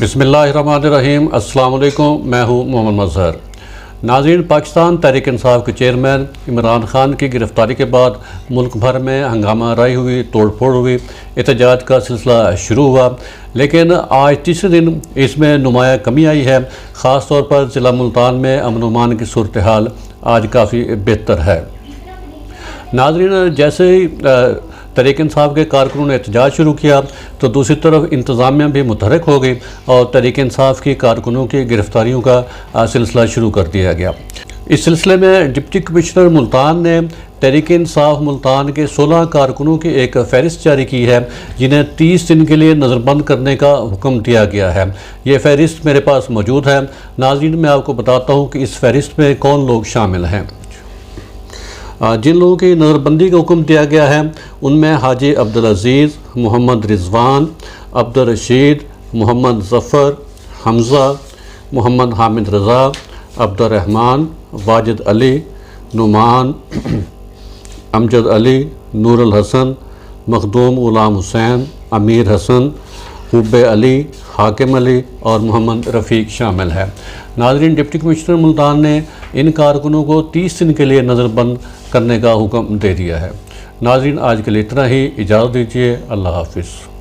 بسم اللہ الرحمن الرحیم۔ السلام علیکم، میں ہوں محمد مظہر۔ ناظرین، پاکستان تحریک انصاف کے چیئرمین عمران خان کی گرفتاری کے بعد ملک بھر میں ہنگامہ آرائی ہوئی، توڑ پھوڑ ہوئی، احتجاج کا سلسلہ شروع ہوا، لیکن آج تیسرے دن اس میں نمایاں کمی آئی ہے۔ خاص طور پر ضلع ملتان میں امن و امان کی صورتحال آج کافی بہتر ہے۔ ناظرین، جیسے ہی تحریک انصاف کے کارکنوں نے احتجاج شروع کیا تو دوسری طرف انتظامیہ بھی متحرک ہو گئی اور تحریک انصاف کی کارکنوں کی گرفتاریوں کا سلسلہ شروع کر دیا گیا۔ اس سلسلے میں ڈپٹی کمشنر ملتان نے تحریک انصاف ملتان کے 16 کارکنوں کی ایک فہرست جاری کی ہے، جنہیں 30 دن کے لیے نظر بند کرنے کا حکم دیا گیا ہے۔ یہ فہرست میرے پاس موجود ہے۔ ناظرین، میں آپ کو بتاتا ہوں کہ اس فہرست میں کون لوگ شامل ہیں۔ جن لوگوں کی نظر بندی کا حکم دیا گیا ہے ان میں حاجی عبدالعزیز، محمد رضوان، عبدالرشید، محمد ظفر، حمزہ، محمد حامد رضا، عبدالرحمن، واجد علی، نعمان، امجد علی، نور الحسن، مخدوم غلام حسین، امیر حسن، حب علی، حاکم علی اور محمد رفیق شامل ہے۔ ناظرین، ڈپٹی کمشنر ملتان نے ان کارکنوں کو 30 دن کے لیے نظر بند کرنے کا حکم دے دیا ہے۔ ناظرین، آج کے لیے اتنا ہی، اجازت دیجیے، اللہ حافظ۔